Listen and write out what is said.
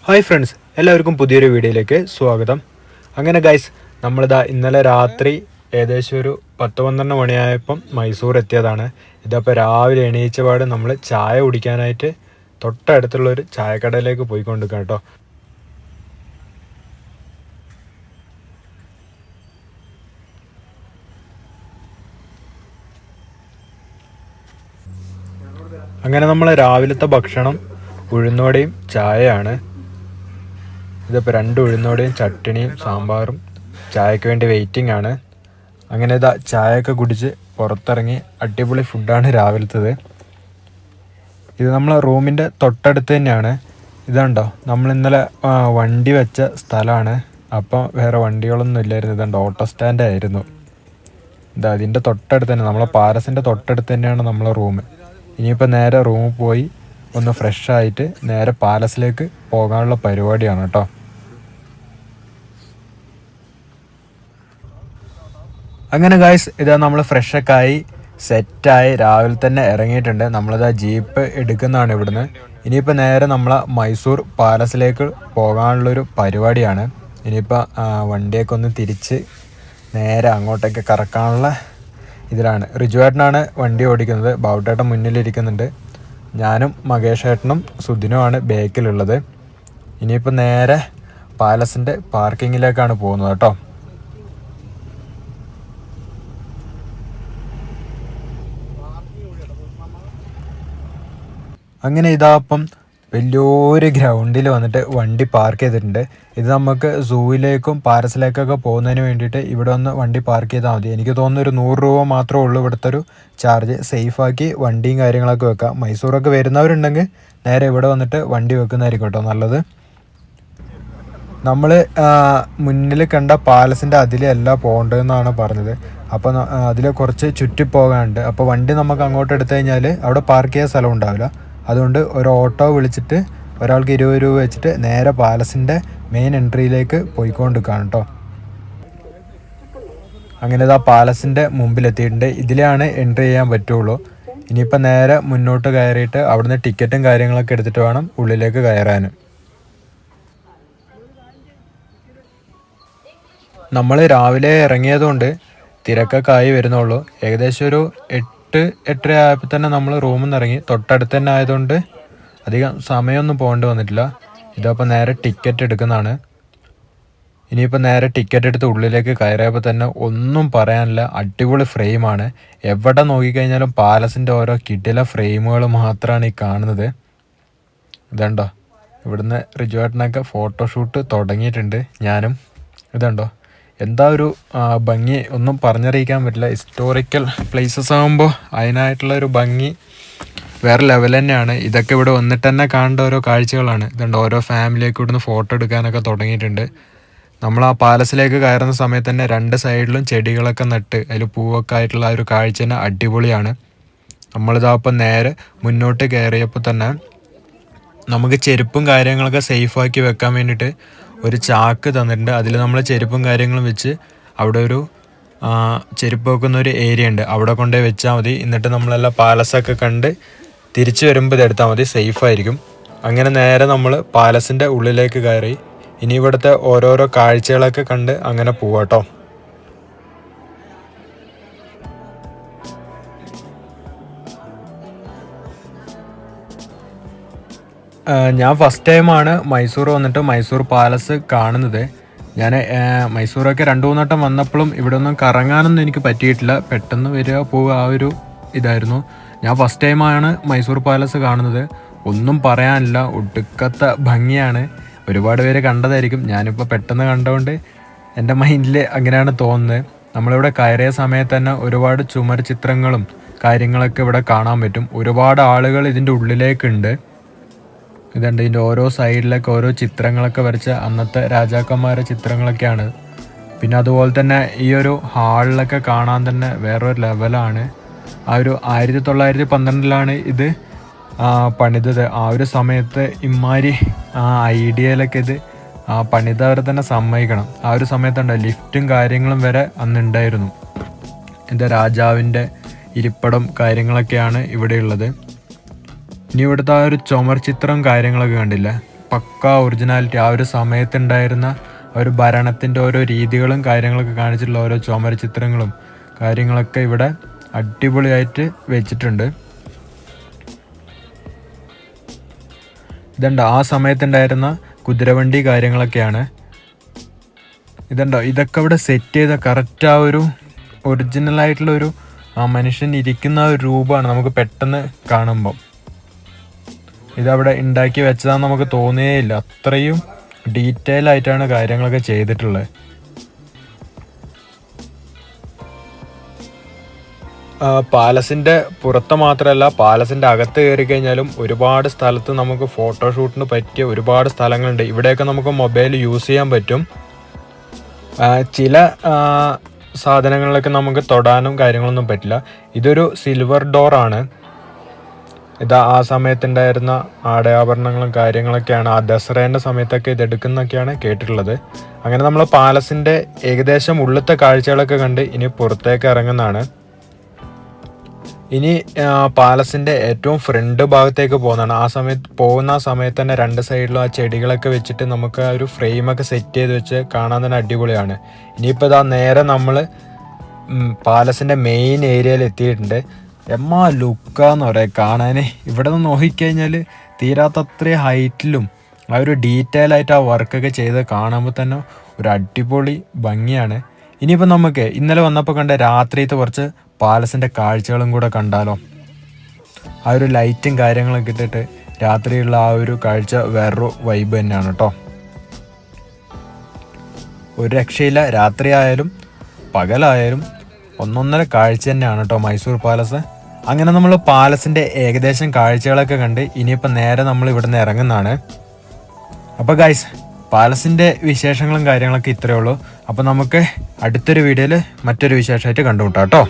Hi friends, എല്ലാവർക്കും പുതിയൊരു വീഡിയോയിലേക്ക് സ്വാഗതം. അങ്ങനെ ഗൈസ്, നമ്മളിതാ ഇന്നലെ രാത്രി ഏകദേശം ഒരു 10-12 മണിയായപ്പം മൈസൂർ എത്തിയതാണ്. ഇതപ്പോൾ രാവിലെ എണീച്ചപാട് നമ്മൾ ചായ കുടിക്കാനായിട്ട് തൊട്ടടുത്തുള്ളൊരു ചായക്കടയിലേക്ക് പോയിക്കൊണ്ടിരിക്കുക കേട്ടോ. അങ്ങനെ നമ്മൾ രാവിലത്തെ ഭക്ഷണം ഉഴുന്നുവടയും ചായയാണ്. ഇതിപ്പോൾ 2 ഉഴുന്നുവടയും ചട്ടിണിയും സാമ്പാറും ചായക്ക് വേണ്ടി വെയിറ്റിംഗ് ആണ്. അങ്ങനെ ഇതാ ചായയൊക്കെ കുടിച്ച് പുറത്തിറങ്ങി. അടിപൊളി ഫുഡാണ് രാവിലത്തത്. ഇത് നമ്മളെ റൂമിൻ്റെ തൊട്ടടുത്ത് തന്നെയാണ്. ഇതുണ്ടോ, നമ്മൾ ഇന്നലെ വണ്ടി വെച്ച സ്ഥലമാണ്. അപ്പം വേറെ വണ്ടികളൊന്നും ഇല്ലായിരുന്നു. ഇതുണ്ട്, ഓട്ടോ സ്റ്റാൻഡ് ആയിരുന്നു. ഇതാ അതിൻ്റെ തൊട്ടടുത്ത് തന്നെ, നമ്മളെ പാലസിൻ്റെ തൊട്ടടുത്ത് തന്നെയാണ് നമ്മളെ റൂം. ഇനിയിപ്പോൾ നേരെ റൂമിൽ പോയി ഒന്ന് ഫ്രഷ് ആയിട്ട് നേരെ പാലസിലേക്ക് പോകാനുള്ള പരിപാടിയാണ് കേട്ടോ. അങ്ങനെ ഗായ്സ്, ഇതാ നമ്മൾ ഫ്രഷൊക്കെ ആയി സെറ്റായി രാവിലെ തന്നെ ഇറങ്ങിയിട്ടുണ്ട്. നമ്മളിതാ ജീപ്പ് എടുക്കുന്നതാണ് ഇവിടുന്ന്. ഇനിയിപ്പോൾ നേരെ നമ്മളെ മൈസൂർ പാലസിലേക്ക് പോകാനുള്ളൊരു പരിപാടിയാണ്. ഇനിയിപ്പോൾ വണ്ടിയൊക്കെ ഒന്ന് തിരിച്ച് നേരെ അങ്ങോട്ടേക്ക് കറക്കാനുള്ള ഇതിലാണ്. റിജുവേട്ടനാണ് വണ്ടി ഓടിക്കുന്നത്, ബാബുട്ടേട്ടൻ മുന്നിലിരിക്കുന്നുണ്ട്. ഞാനും മകേഷ് ഏട്ടനും സുധിനുമാണ് ബാക്കിലുള്ളത്. ഇനിയിപ്പോൾ നേരെ പാലസിൻ്റെ പാർക്കിങ്ങിലേക്കാണ് പോകുന്നത് കേട്ടോ. അങ്ങനെ ഇതാപ്പം വലിയൊരു ഗ്രൗണ്ടിൽ വന്നിട്ട് വണ്ടി പാർക്ക് ചെയ്തിട്ടുണ്ട്. ഇത് നമുക്ക് സൂവിലേക്കും പാലസിലേക്കൊക്കെ പോകുന്നതിന് വേണ്ടിയിട്ട് ഇവിടെ ഒന്ന് വണ്ടി പാർക്ക് ചെയ്താൽ മതി. എനിക്ക് തോന്നുന്നു ഒരു 100 രൂപ മാത്രമേ ഉള്ളൂ ഇവിടുത്തെ ഒരു ചാർജ്. സേഫാക്കി വണ്ടിയും കാര്യങ്ങളൊക്കെ വെക്കാം. മൈസൂറൊക്കെ വരുന്നവരുണ്ടെങ്കിൽ നേരെ ഇവിടെ വന്നിട്ട് വണ്ടി വെക്കുന്നതായിരിക്കും കേട്ടോ നല്ലത്. നമ്മൾ മുന്നിൽ കണ്ട പാലസിൻ്റെ അതിലല്ല പോകേണ്ടതെന്നാണ് പറഞ്ഞത്. അപ്പോൾ അതിൽ കുറച്ച് ചുറ്റിപ്പോകാനുണ്ട്. അപ്പോൾ വണ്ടി നമുക്ക് അങ്ങോട്ട് എടുത്തു കഴിഞ്ഞാൽ അവിടെ പാർക്ക് ചെയ്യാൻ സ്ഥലം ഉണ്ടാവില്ല. അതുകൊണ്ട് ഒരു ഓട്ടോ വിളിച്ചിട്ട് ഒരാൾക്ക് 20 രൂപ വെച്ചിട്ട് നേരെ പാലസിൻ്റെ മെയിൻ എൻട്രിയിലേക്ക് പോയിക്കൊണ്ടിരിക്കുകയാണ് കേട്ടോ. അങ്ങനെ ഇതാ പാലസിൻ്റെ മുമ്പിലെത്തിയിട്ടുണ്ട്. ഇതിലാണ് എൻട്രി ചെയ്യാൻ പറ്റുള്ളൂ. ഇനിയിപ്പോൾ നേരെ മുന്നോട്ട് കയറിയിട്ട് അവിടുന്ന് ടിക്കറ്റും കാര്യങ്ങളൊക്കെ എടുത്തിട്ട് വേണം ഉള്ളിലേക്ക് കയറാൻ. നമ്മൾ രാവിലെ ഇറങ്ങിയതുകൊണ്ട് തിരക്കൊക്കെ ആയി വരുന്നുള്ളൂ. ഏകദേശം ഒരു 8-8:30 ആയപ്പോൾ തന്നെ നമ്മൾ റൂമിൽ നിന്ന് ഇറങ്ങി. തൊട്ടടുത്ത് തന്നെ ആയതുകൊണ്ട് അധികം സമയമൊന്നും പോകേണ്ടി വന്നിട്ടില്ല. ഇതപ്പോൾ നേരെ ടിക്കറ്റ് എടുക്കുന്നതാണ്. ഇനിയിപ്പോൾ നേരെ ടിക്കറ്റ് എടുത്ത് ഉള്ളിലേക്ക് കയറിയപ്പോൾ തന്നെ ഒന്നും പറയാനില്ല, അടിപൊളി ഫ്രെയിമാണ്. എവിടെ നോക്കിക്കഴിഞ്ഞാലും പാലസിൻ്റെ ഓരോ കിടില ഫ്രെയിമുകൾ മാത്രമാണ് ഈ കാണുന്നത്. ഇതുണ്ടോ, ഇവിടുന്ന് റിജുവേട്ടനൊക്കെ ഫോട്ടോഷൂട്ട് തുടങ്ങിയിട്ടുണ്ട്. ഞാനും ഇതുണ്ടോ, എന്താ ഒരു ഭംഗി ഒന്നും പറഞ്ഞറിയിക്കാൻ പറ്റില്ല. ഹിസ്റ്റോറിക്കൽ പ്ലേസസ് ആകുമ്പോൾ അതിനായിട്ടുള്ളൊരു ഭംഗി വേറെ ലെവൽ തന്നെയാണ്. ഇതൊക്കെ ഇവിടെ വന്നിട്ട് തന്നെ കാണേണ്ട ഓരോ കാഴ്ചകളാണ്. ഇതുണ്ട്, ഓരോ ഫാമിലിയൊക്കെ ഇവിടുന്ന് ഫോട്ടോ എടുക്കാനൊക്കെ തുടങ്ങിയിട്ടുണ്ട്. നമ്മൾ ആ പാലസിലേക്ക് കയറുന്ന സമയത്ത് തന്നെ 2 സൈഡിലും ചെടികളൊക്കെ നട്ട് അതിൽ പൂവൊക്കെ ആയിട്ടുള്ള ആ ഒരു കാഴ്ച തന്നെ അടിപൊളിയാണ്. നമ്മളിതാപ്പം നേരെ മുന്നോട്ട് കയറിയപ്പോൾ തന്നെ നമുക്ക് ചെരുപ്പും കാര്യങ്ങളൊക്കെ സേഫാക്കി വെക്കാൻ വേണ്ടിയിട്ട് ഒരു ചാക്ക് തന്നിട്ടുണ്ട്. അതിൽ നമ്മൾ ചെരുപ്പും കാര്യങ്ങളും വെച്ച് അവിടെ ഒരു ചെരുപ്പ് വെക്കുന്ന ഒരു ഏരിയ ഉണ്ട്, അവിടെ കൊണ്ടുപോയി വെച്ചാൽ മതി. എന്നിട്ട് നമ്മളെല്ലാം പാലസൊക്കെ കണ്ട് തിരിച്ചു വരുമ്പോൾ ഇതെടുത്താൽ മതി, സേഫായിരിക്കും. അങ്ങനെ നേരെ നമ്മൾ പാലസിൻ്റെ ഉള്ളിലേക്ക് കയറി. ഇനി ഇവിടുത്തെ ഓരോരോ കാഴ്ചകളൊക്കെ കണ്ട് അങ്ങനെ പോവാട്ടോ. ഞാൻ ഫസ്റ്റ് ടൈമാണ് മൈസൂർ വന്നിട്ട് മൈസൂർ പാലസ് കാണുന്നത്. ഞാൻ മൈസൂരൊക്കെ 2-3 വട്ടം വന്നപ്പോഴും ഇവിടെ ഒന്നും കറങ്ങാനൊന്നും എനിക്ക് പറ്റിയിട്ടില്ല. പെട്ടെന്ന് വരിക പോവുക ആ ഒരു ഇതായിരുന്നു. ഞാൻ ഫസ്റ്റ് ടൈമാണ് മൈസൂർ പാലസ് കാണുന്നത്. ഒന്നും പറയാനില്ല, ഒടുക്കത്തെ ഭംഗിയാണ്. ഒരുപാട് പേര് കണ്ടതായിരിക്കും, ഞാനിപ്പോൾ പെട്ടെന്ന് കണ്ടുകൊണ്ട് എൻ്റെ മൈൻഡിൽ അങ്ങനെയാണ് തോന്നുന്നത്. നമ്മളിവിടെ കയറിയ സമയത്ത് തന്നെ ഒരുപാട് ചുമർ ചിത്രങ്ങളും കാര്യങ്ങളൊക്കെ ഇവിടെ കാണാൻ പറ്റും. ഒരുപാട് ആളുകൾ ഇതിൻ്റെ ഉള്ളിലേക്കുണ്ട്. ഇതുണ്ട്, ഇതിൻ്റെ ഓരോ സൈഡിലൊക്കെ ഓരോ ചിത്രങ്ങളൊക്കെ വരച്ച അന്നത്തെ രാജാക്കന്മാരുടെ ചിത്രങ്ങളൊക്കെയാണ്. പിന്നെ അതുപോലെ തന്നെ ഈ ഒരു ഹാളിലൊക്കെ കാണാൻ തന്നെ വേറൊരു ലെവലാണ്. ആ ഒരു 1912 ഇത് പണിതത്. ആ ഒരു സമയത്ത് ഇമ്മാരി ഐഡിയയിലൊക്കെ ഇത് പണിതവരെ തന്നെ സമ്മതിക്കണം. ആ ഒരു സമയത്തുണ്ട് ലിഫ്റ്റും കാര്യങ്ങളും വരെ അന്നുണ്ടായിരുന്നു. ഇത് രാജാവിൻ്റെ ഇരിപ്പിടം കാര്യങ്ങളൊക്കെയാണ് ഇവിടെയുള്ളത്. ഇനി ഇവിടുത്തെ ആ ഒരു ചുമർ ചിത്രം കാര്യങ്ങളൊക്കെ കണ്ടില്ല, പക്ക ഒറിജിനാലിറ്റി, ആ ഒരു സമയത്തുണ്ടായിരുന്ന ഒരു ഭരണത്തിൻ്റെ ഓരോ രീതികളും കാര്യങ്ങളൊക്കെ കാണിച്ചിട്ടുള്ള ഓരോ ചുമര ചിത്രങ്ങളും കാര്യങ്ങളൊക്കെ ഇവിടെ അടിപൊളിയായിട്ട് വെച്ചിട്ടുണ്ട്. ഇതുണ്ട് ആ സമയത്തുണ്ടായിരുന്ന കുതിരവണ്ടി കാര്യങ്ങളൊക്കെയാണ്. ഇതുണ്ടോ, ഇതൊക്കെ ഇവിടെ സെറ്റ് ചെയ്ത കറക്റ്റ് ആ ഒരു ഒറിജിനലായിട്ടുള്ളൊരു ആ മനുഷ്യൻ ഇരിക്കുന്ന ഒരു രൂപമാണ് നമുക്ക് പെട്ടെന്ന് കാണുമ്പം. ഇതവിടെ ഉണ്ടാക്കി വെച്ചതാന്ന് നമുക്ക് തോന്നുകയില്ല, അത്രയും ഡീറ്റെയിൽ ആയിട്ടാണ് കാര്യങ്ങളൊക്കെ ചെയ്തിട്ടുള്ളത്. പാലസിൻ്റെ പുറത്ത് മാത്രമല്ല, പാലസിൻ്റെ അകത്ത് കയറി കഴിഞ്ഞാലും ഒരുപാട് സ്ഥലത്ത് നമുക്ക് ഫോട്ടോഷൂട്ടിന് പറ്റിയ ഒരുപാട് സ്ഥലങ്ങളുണ്ട്. ഇവിടെയൊക്കെ നമുക്ക് മൊബൈൽ യൂസ് ചെയ്യാൻ പറ്റും. ചില സാധനങ്ങളിലൊക്കെ നമുക്ക് തൊടാനും കാര്യങ്ങളൊന്നും പറ്റില്ല. ഇതൊരു സിൽവർ ഡോറാണ്. ഇത് ആ സമയത്തുണ്ടായിരുന്ന ആടയാഭരണങ്ങളും കാര്യങ്ങളൊക്കെയാണ്. ആ ദസറേൻ്റെ സമയത്തൊക്കെ ഇതെടുക്കുന്നൊക്കെയാണ് കേട്ടിട്ടുള്ളത്. അങ്ങനെ നമ്മൾ പാലസിൻ്റെ ഏകദേശം ഉള്ളിലത്തെ കാഴ്ചകളൊക്കെ കണ്ട് ഇനി പുറത്തേക്ക് ഇറങ്ങുന്നതാണ്. ഇനി പാലസിൻ്റെ ഏറ്റവും ഫ്രണ്ട് ഭാഗത്തേക്ക് പോകുന്നതാണ്. പോകുന്ന സമയത്ത് തന്നെ രണ്ട് സൈഡിലും ആ ചെടികളൊക്കെ വെച്ചിട്ട് നമുക്ക് ആ ഒരു ഫ്രെയിമൊക്കെ സെറ്റ് ചെയ്ത് വെച്ച് കാണാൻ തന്നെ അടിപൊളിയാണ്. ഇനിയിപ്പോൾ ഇതാ നേരെ നമ്മൾ പാലസിൻ്റെ മെയിൻ ഏരിയയിൽ എത്തിയിട്ടുണ്ട്. എമ്മാ ലുക്കാന്ന് പറയാം കാണാൻ. ഇവിടെ നിന്ന് നോക്കിക്കഴിഞ്ഞാൽ തീരാത്തത്രയും ഹൈറ്റിലും ആ ഒരു ഡീറ്റെയിൽ ആയിട്ട് ആ വർക്കൊക്കെ ചെയ്ത് കാണുമ്പോൾ തന്നെ ഒരു അടിപൊളി ഭംഗിയാണ്. ഇനിയിപ്പോൾ നമുക്ക് ഇന്നലെ വന്നപ്പോൾ കണ്ട രാത്രിയത്തെ കുറച്ച് പാലസിൻ്റെ കാഴ്ചകളും കൂടെ കണ്ടാലോ. ആ ഒരു ലൈറ്റും കാര്യങ്ങളൊക്കെ ഇട്ടിട്ട് രാത്രിയുള്ള ആ ഒരു കാഴ്ച വേറൊരു വൈബ് തന്നെയാണ് കേട്ടോ. ഒരു രക്ഷയില്ല, രാത്രി ആയാലും പകലായാലും ഒന്നൊന്നര കാഴ്ച തന്നെയാണ് കേട്ടോ മൈസൂർ പാലസ്. അങ്ങനെ നമ്മൾ പാലസിൻ്റെ ഏകദേശം കാഴ്ചകളൊക്കെ കണ്ട് ഇനിയിപ്പോൾ നേരെ നമ്മൾ ഇവിടുന്ന് ഇറങ്ങുന്നതാണ്. അപ്പോൾ ഗൈസ്, പാലസിൻ്റെ വിശേഷങ്ങളും കാര്യങ്ങളൊക്കെ ഇത്രയേ ഉള്ളൂ. അപ്പോൾ നമുക്ക് അടുത്തൊരു വീഡിയോയിൽ മറ്റൊരു വിശേഷമായിട്ട് കണ്ടുമുട്ടാം കേട്ടോ.